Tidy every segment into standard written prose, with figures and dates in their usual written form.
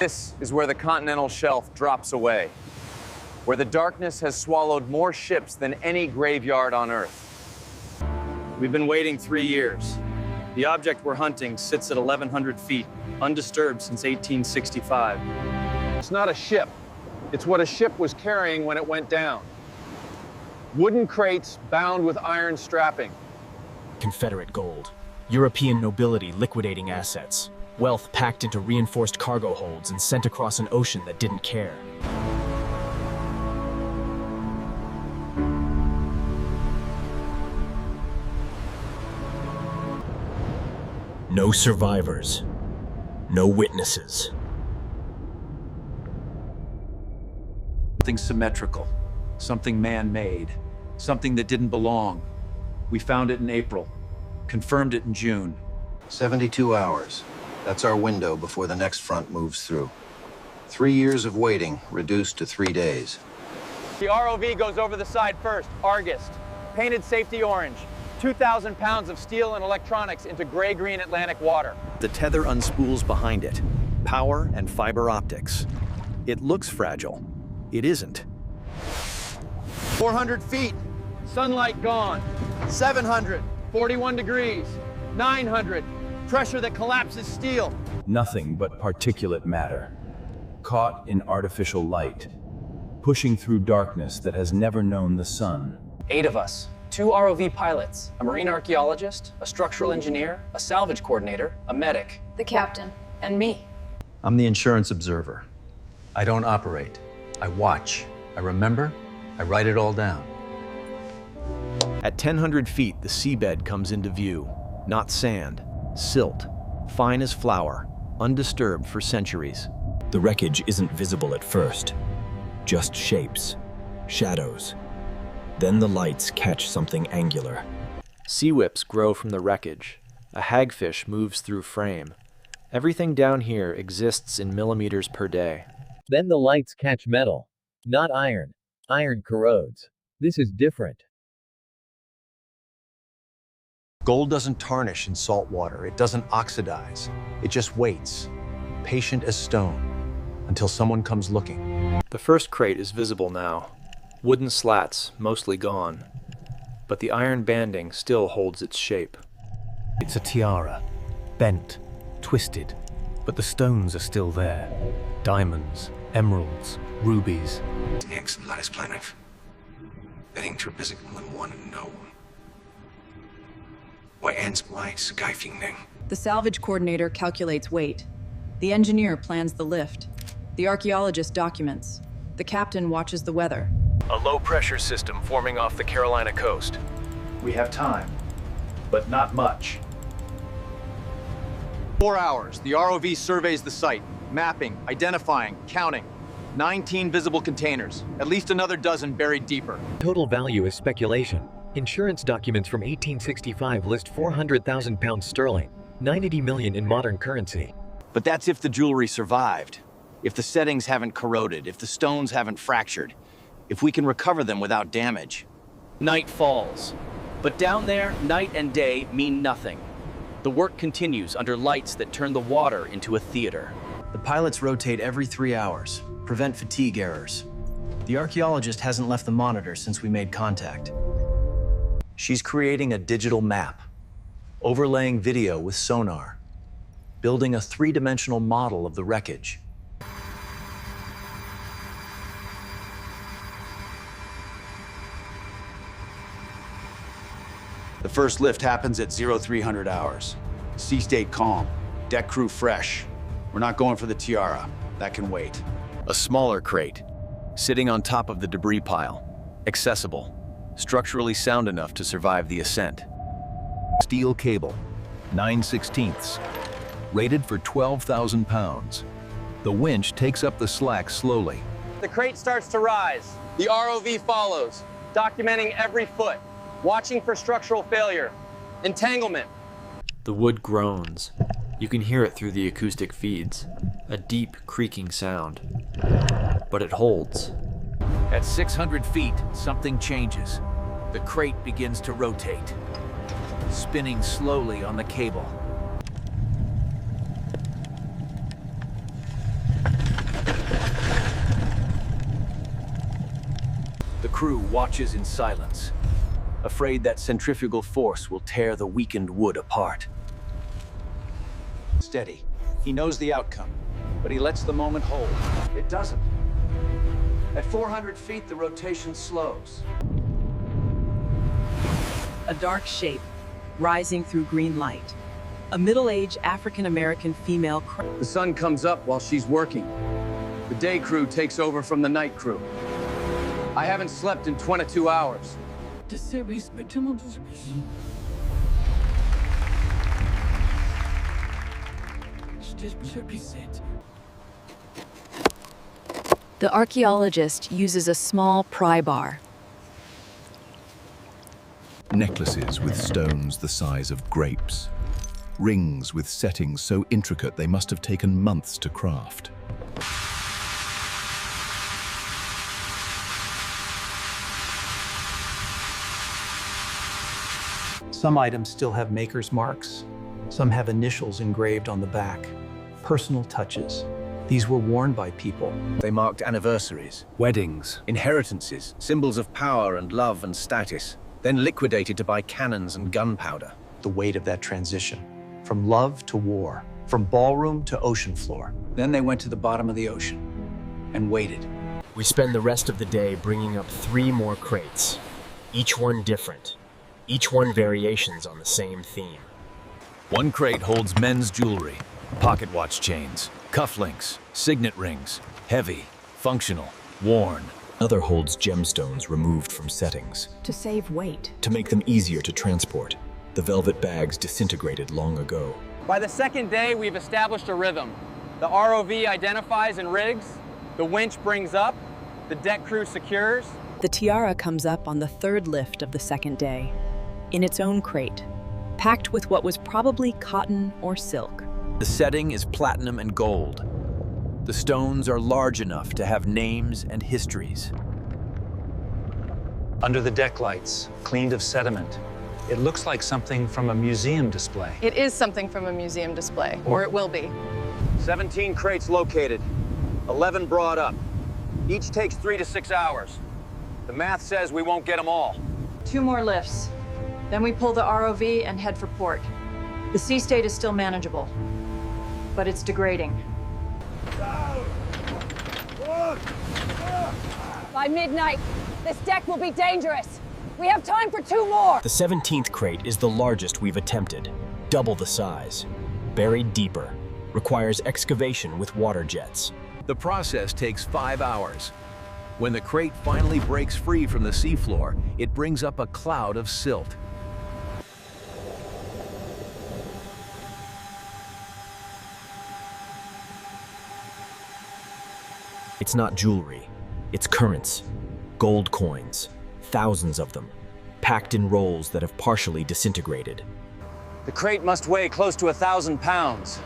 This is where the continental shelf drops away, where the darkness has swallowed more ships than any graveyard on Earth. We've been waiting 3 years. The object we're hunting sits at 1,100 feet, undisturbed since 1865. It's not a ship. It's what a ship was carrying when it went down. Wooden crates bound with iron strapping. Confederate gold. European nobility liquidating assets. Wealth packed into reinforced cargo holds and sent across an ocean that didn't care. No survivors. No witnesses. Something symmetrical, something man-made, something that didn't belong. We found it in April, confirmed it in June. 72 hours. That's our window before the next front moves through. 3 years of waiting reduced to 3 days. The ROV goes over the side first, Argus, painted safety orange. 2,000 pounds of steel and electronics into gray-green Atlantic water. The tether unspools behind it. Power and fiber optics. It looks fragile. It isn't. 400 feet, sunlight gone. 700, 41 degrees. 900, pressure that collapses steel. Nothing but particulate matter, caught in artificial light, pushing through darkness that has never known the sun. 8 of us, 2 ROV pilots, a marine archaeologist, a structural engineer, a salvage coordinator, a medic. The captain. And me. I'm the insurance observer. I don't operate. I watch. I remember. I write it all down. At 1,000 feet, the seabed comes into view. Not sand, silt, fine as flour, undisturbed for centuries. The wreckage isn't visible at first. Just shapes, shadows. Then the lights catch something angular. Sea whips grow from the wreckage. A hagfish moves through frame. Everything down here exists in millimeters per day. Then the lights catch metal. Not iron. Iron corrodes. This is different. Gold doesn't tarnish in salt water. It doesn't oxidize. It just waits, patient as stone, until someone comes looking. The first crate is visible now. Wooden slats, mostly gone. But the iron banding still holds its shape. It's a tiara, bent, twisted, but the stones are still there. Diamonds, emeralds, rubies. Next, lies planet. Betting to physical and one and no. Why ends my sky thing? The salvage coordinator calculates weight. The engineer plans the lift. The archaeologist documents. The captain watches the weather. A low-pressure system forming off the Carolina coast. We have time, but not much. 4 hours, the ROV surveys the site, mapping, identifying, counting. 19 visible containers, at least another dozen buried deeper. Total value is speculation. Insurance documents from 1865 list 400,000 pounds sterling, 90 million in modern currency. But that's if the jewelry survived. If the settings haven't corroded, if the stones haven't fractured, if we can recover them without damage. Night falls. But down there, night and day mean nothing. The work continues under lights that turn the water into a theater. The pilots rotate every 3 hours, prevent fatigue errors. The archaeologist hasn't left the monitor since we made contact. She's creating a digital map, overlaying video with sonar, building a 3-dimensional model of the wreckage. The first lift happens at 0300 hours. Sea state calm, deck crew fresh. We're not going for the tiara. That can wait. A smaller crate, sitting on top of the debris pile. Accessible, structurally sound enough to survive the ascent. Steel cable, 9/16, rated for 12,000 pounds. The winch takes up the slack slowly. The crate starts to rise. The ROV follows, documenting every foot, watching for structural failure, entanglement. The wood groans. You can hear it through the acoustic feeds. A deep, creaking sound. But it holds. At 600 feet, something changes. The crate begins to rotate, spinning slowly on the cable. crew watches in silence, afraid that centrifugal force will tear the weakened wood apart. Steady. He knows the outcome, but he lets the moment hold. It doesn't. At 400 feet, the rotation slows. A dark shape, rising through green light. A middle-aged African-American female. The sun comes up while she's working. The day crew takes over from the night crew. I haven't slept in 22 hours. The archaeologist uses a small pry bar. Necklaces with stones the size of grapes. Rings with settings so intricate they must have taken months to craft. Some items still have maker's marks. Some have initials engraved on the back. Personal touches. These were worn by people. They marked anniversaries, weddings, inheritances, symbols of power and love and status, then liquidated to buy cannons and gunpowder. The weight of that transition. From love to war. From ballroom to ocean floor. Then they went to the bottom of the ocean and waited. We spend the rest of the day bringing up 3 more crates, each one different, each one variations on the same theme. One crate holds men's jewelry, pocket watch chains, cufflinks, signet rings, heavy, functional, worn. Another holds gemstones removed from settings. To save weight. To make them easier to transport. The velvet bags disintegrated long ago. By the second day, we've established a rhythm. The ROV identifies and rigs, the winch brings up, the deck crew secures. The tiara comes up on the 3rd lift of the 2nd day, in its own crate, packed with what was probably cotton or silk. The setting is platinum and gold. The stones are large enough to have names and histories. Under the deck lights, cleaned of sediment. It looks like something from a museum display. It is something from a museum display, or it will be. 17 crates located, 11 brought up. Each takes 3 to 6 hours. The math says we won't get them all. 2 more lifts. Then we pull the ROV and head for port. The sea state is still manageable, but it's degrading. By midnight, this deck will be dangerous. We have time for 2 more. The 17th crate is the largest we've attempted, double the size. Buried deeper, requires excavation with water jets. The process takes 5 hours. When the crate finally breaks free from the seafloor, it brings up a cloud of silt. It's not jewelry, it's currents, gold coins, thousands of them, packed in rolls that have partially disintegrated. The crate must weigh close to 1,000 pounds.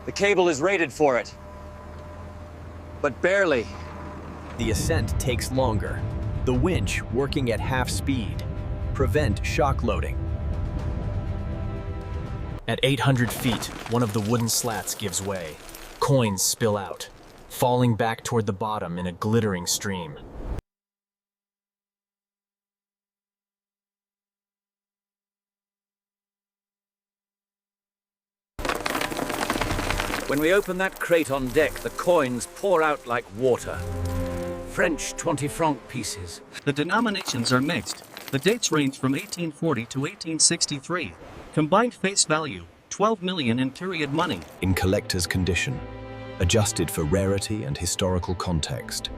The cable is rated for it, but barely. The ascent takes longer. The winch working at half speed. Prevent shock loading. At 800 feet, one of the wooden slats gives way. Coins spill out, falling back toward the bottom in a glittering stream. When we open that crate on deck, the coins pour out like water. French 20-franc pieces. The denominations are mixed. The dates range from 1840 to 1863. Combined face value, 12 million in period money. In collector's condition, adjusted for rarity and historical context,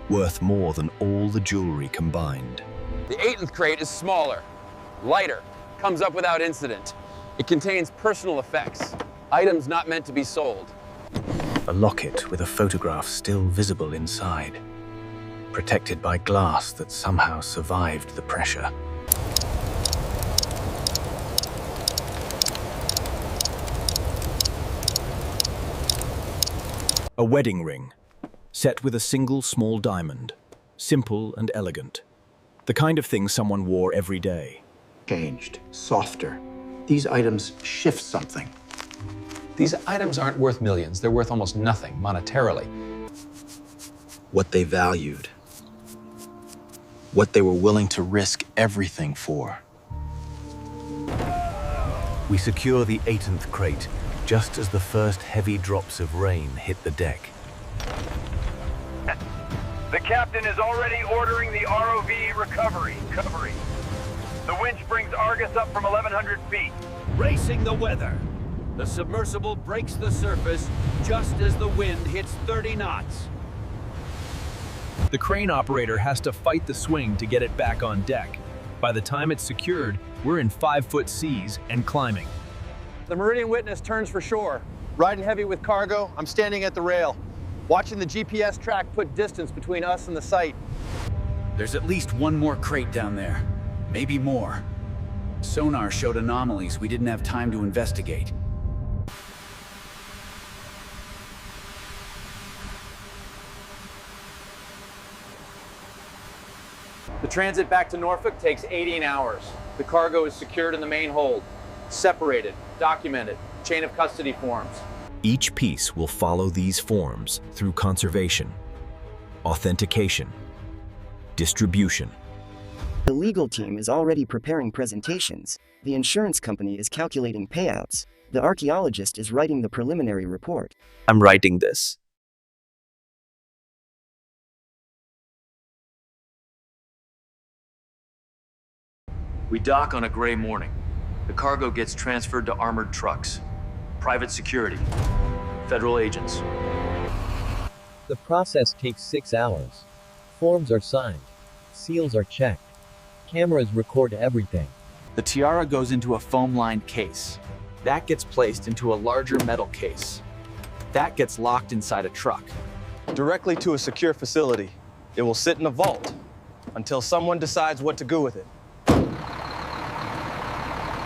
worth more than all the jewelry combined. The 8th crate is smaller, lighter, comes up without incident. It contains personal effects, items not meant to be sold. A locket with a photograph still visible inside, protected by glass that somehow survived the pressure. A wedding ring, set with a single small diamond, simple and elegant. The kind of thing someone wore every day. Changed, softer. These items shift something. These items aren't worth millions. They're worth almost nothing monetarily. What they valued. what they were willing to risk everything for. We secure the 18th crate just as the first heavy drops of rain hit the deck. The captain is already ordering the ROV recovery. The winch brings Argus up from 1,100 feet. Racing the weather. The submersible breaks the surface just as the wind hits 30 knots. The crane operator has to fight the swing to get it back on deck. By the time it's secured, we're in 5-foot seas and climbing. The Meridian Witness turns for shore. Riding heavy with cargo, I'm standing at the rail, watching the GPS track put distance between us and the site. There's at least one more crate down there. Maybe more. Sonar showed anomalies we didn't have time to investigate. The transit back to Norfolk takes 18 hours. The cargo is secured in the main hold, separated, documented, chain of custody forms. Each piece will follow these forms through conservation, authentication, distribution. The legal team is already preparing presentations. The insurance company is calculating payouts. The archaeologist is writing the preliminary report. I'm writing this. We dock on a gray morning. The cargo gets transferred to armored trucks. Private security. Federal agents. The process takes 6 hours. Forms are signed. Seals are checked. Cameras record everything. The tiara goes into a foam-lined case. That gets placed into a larger metal case. That gets locked inside a truck. Directly to a secure facility. It will sit in a vault until someone decides what to do with it.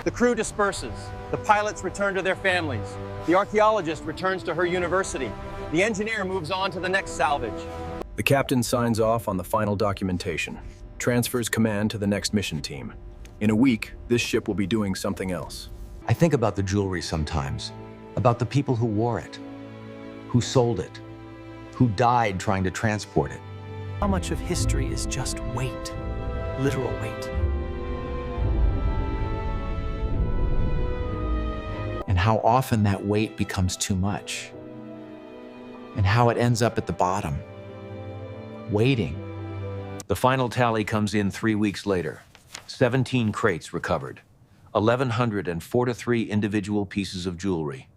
The crew disperses. The pilots return to their families. The archaeologist returns to her university. The engineer moves on to the next salvage. The captain signs off on the final documentation, transfers command to the next mission team. In a week, this ship will be doing something else. I think about the jewelry sometimes, about the people who wore it, who sold it, who died trying to transport it. How much of history is just weight, literal weight? And how often that weight becomes too much. And how it ends up at the bottom, waiting. The final tally comes in 3 weeks later. 17 crates recovered. 1,143 individual pieces of jewelry.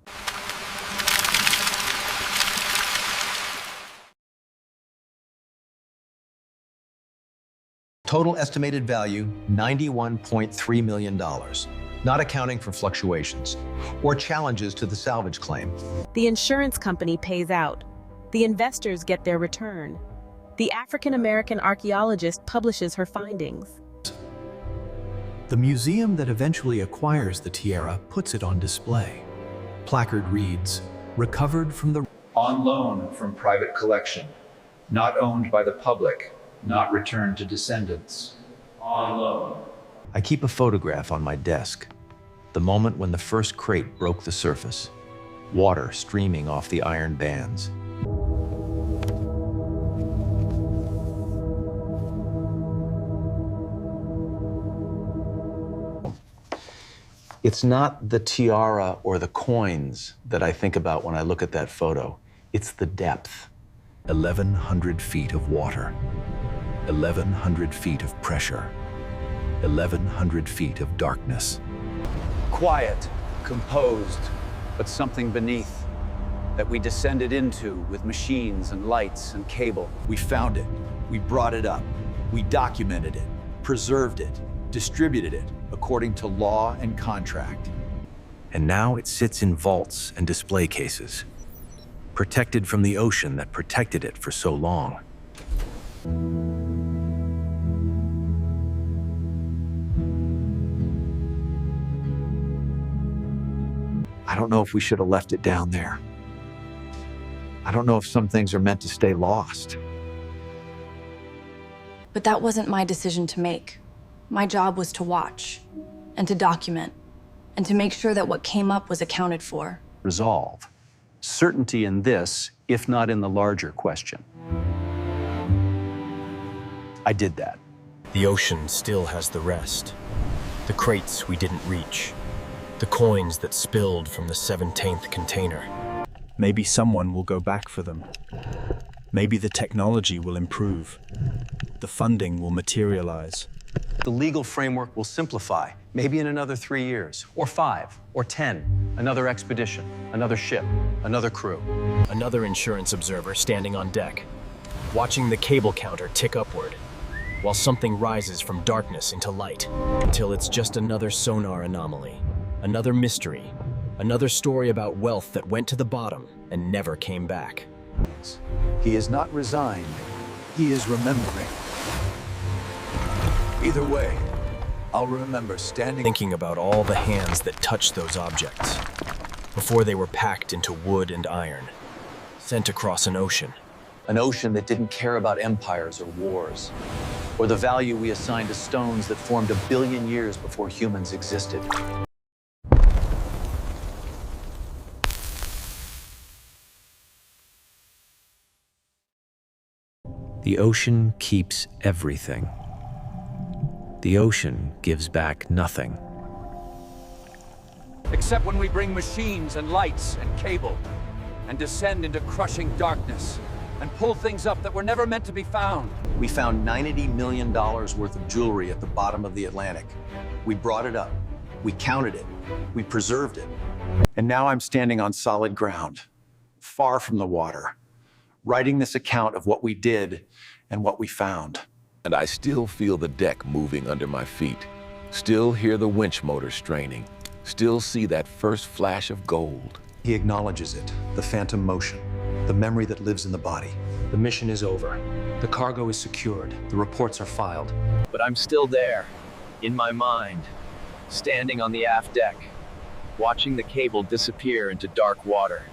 Total estimated value, $91.3 million, not accounting for fluctuations or challenges to the salvage claim. The insurance company pays out. The investors get their return. The African-American archaeologist publishes her findings. The museum that eventually acquires the tiara puts it on display. Placard reads, "Recovered from the..." On loan from private collection. Not owned by the public. Not returned to descendants. On loan. I keep a photograph on my desk. The moment when the first crate broke the surface. Water streaming off the iron bands. It's not the tiara or the coins that I think about when I look at that photo. It's the depth. 1,100 feet of water. 1,100 feet of pressure. 1,100 feet of darkness. Quiet, composed, but something beneath that we descended into with machines and lights and cable. We found it. We brought it up. We documented it, preserved it, distributed it according to law and contract. And now it sits in vaults and display cases, protected from the ocean that protected it for so long. I don't know if we should have left it down there. I don't know if some things are meant to stay lost. But that wasn't my decision to make. My job was to watch and to document and to make sure that what came up was accounted for. Resolve. Certainty in this, if not in the larger question. I did that. The ocean still has the rest. The crates we didn't reach. The coins that spilled from the 17th container. Maybe someone will go back for them. Maybe the technology will improve. The funding will materialize. The legal framework will simplify, maybe in another 3 years, or 5, or 10. Another expedition, another ship, another crew. Another insurance observer standing on deck, watching the cable counter tick upward, while something rises from darkness into light, until it's just another sonar anomaly, another mystery, another story about wealth that went to the bottom and never came back. He is not resigned. He is remembering. Either way, I'll remember standing... Thinking about all the hands that touched those objects, before they were packed into wood and iron, sent across an ocean. An ocean that didn't care about empires or wars, or the value we assigned to stones that formed 1 billion years before humans existed. The ocean keeps everything. The ocean gives back nothing. Except when we bring machines and lights and cable and descend into crushing darkness and pull things up that were never meant to be found. We found $90 million worth of jewelry at the bottom of the Atlantic. We brought it up. We counted it. We preserved it. And now I'm standing on solid ground, far from the water, writing this account of what we did and what we found. And I still feel the deck moving under my feet, still hear the winch motor straining, still see that first flash of gold. He acknowledges it, the phantom motion, the memory that lives in the body. The mission is over. The cargo is secured. The reports are filed. But I'm still there, in my mind, standing on the aft deck, watching the cable disappear into dark water.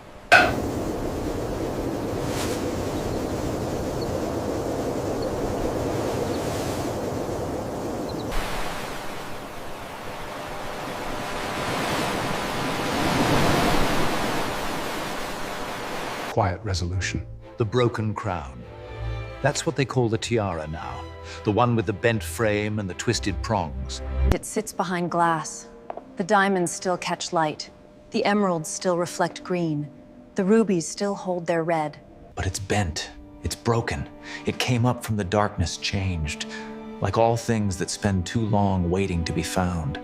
Quiet resolution. The broken crown. That's what they call the tiara now. The one with the bent frame and the twisted prongs. It sits behind glass. The diamonds still catch light. The emeralds still reflect green. The rubies still hold their red. But it's bent. It's broken. It came up from the darkness, changed. Like all things that spend too long waiting to be found.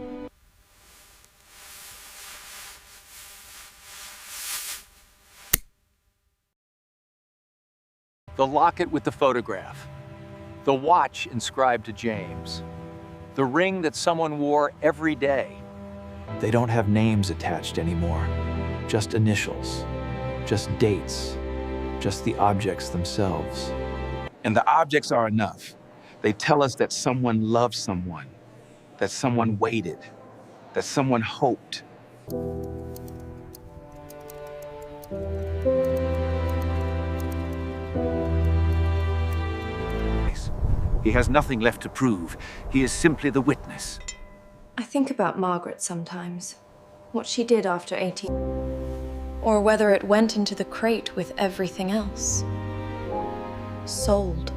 The locket with the photograph, the watch inscribed to James, the ring that someone wore every day. They don't have names attached anymore, just initials, just dates, just the objects themselves. And the objects are enough. They tell us that someone loved someone, that someone waited, that someone hoped. He has nothing left to prove. He is simply the witness. I think about Margaret sometimes. What she did after 18. Or whether it went into the crate with everything else. Sold.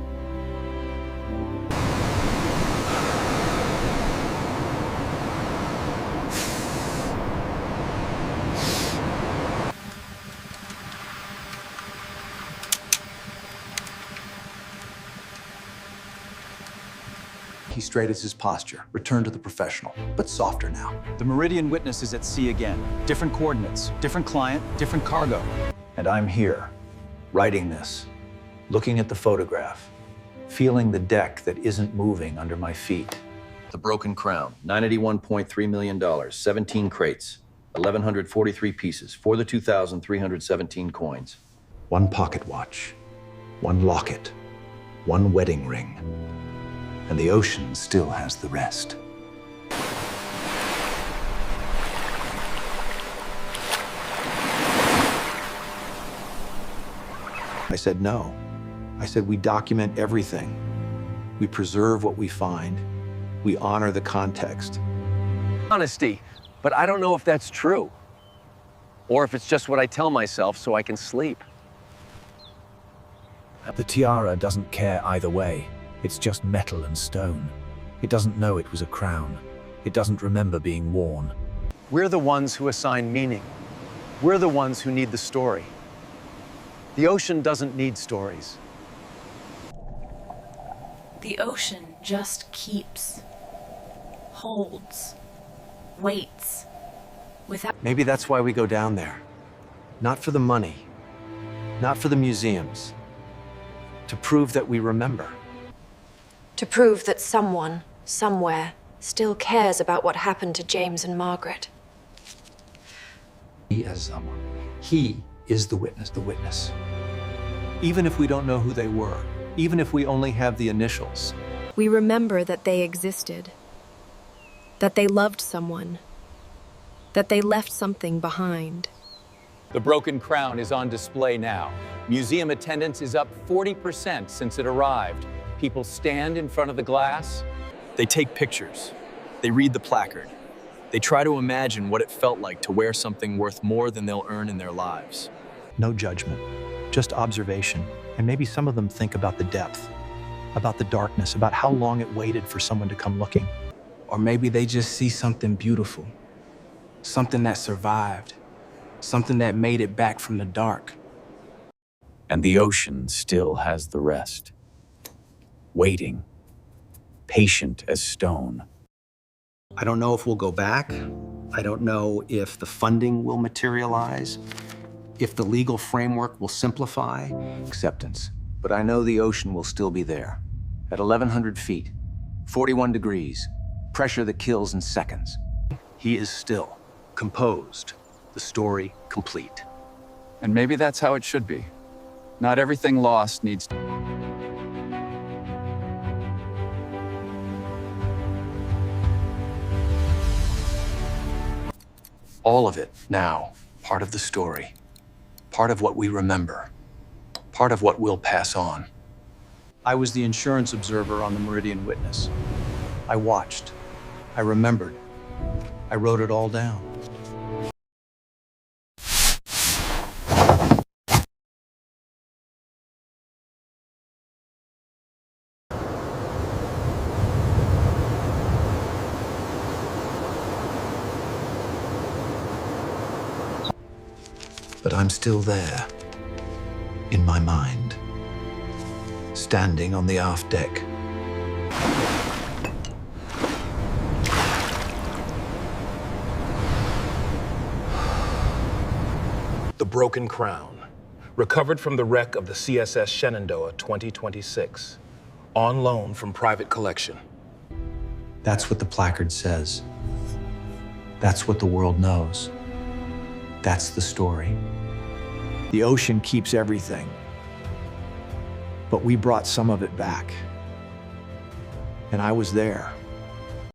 He straightens his posture, returned to the professional, but softer now. The Meridian Witness is at sea again. Different coordinates, different client, different cargo. And I'm here, writing this, looking at the photograph, feeling the deck that isn't moving under my feet. The broken crown, $91.3 million, 17 crates, 1,143 pieces, for the 2,317 coins. One pocket watch, one locket, one wedding ring. And the ocean still has the rest. I said no. I said we document everything. We preserve what we find. We honor the context. Honesty, but I don't know if that's true. Or if it's just what I tell myself so I can sleep. The tiara doesn't care either way. It's just metal and stone. It doesn't know it was a crown. It doesn't remember being worn. We're the ones who assign meaning. We're the ones who need the story. The ocean doesn't need stories. The ocean just keeps, holds, waits, without... Maybe that's why we go down there. Not for the money, not for the museums, to prove that we remember. To prove that someone, somewhere, still cares about what happened to James and Margaret. He as someone. He is the witness. Even if we don't know who they were, even if we only have the initials. We remember that they existed, that they loved someone, that they left something behind. The broken crown is on display now. Museum attendance is up 40% since it arrived. People stand in front of the glass. They take pictures. They read the placard. They try to imagine what it felt like to wear something worth more than they'll earn in their lives. No judgment, just observation. And maybe some of them think about the depth, about the darkness, about how long it waited for someone to come looking. Or maybe they just see something beautiful, something that survived, something that made it back from the dark. And the ocean still has the rest. Waiting, patient as stone. I don't know if we'll go back. I don't know if the funding will materialize, if the legal framework will simplify. Acceptance. But I know the ocean will still be there. At 1,100 feet, 41 degrees, pressure that kills in seconds. He is still, composed, the story complete. And maybe that's how it should be. Not everything lost needs to... All of it now, part of the story, part of what we remember, part of what we'll pass on. I was the insurance observer on the Meridian Witness. I watched. I remembered. I wrote it all down. But I'm still there, in my mind, standing on the aft deck. The Broken Crown, recovered from the wreck of the CSS Shenandoah 2026, on loan from private collection. That's what the placard says. That's what the world knows. That's the story. The ocean keeps everything, but we brought some of it back. And I was there.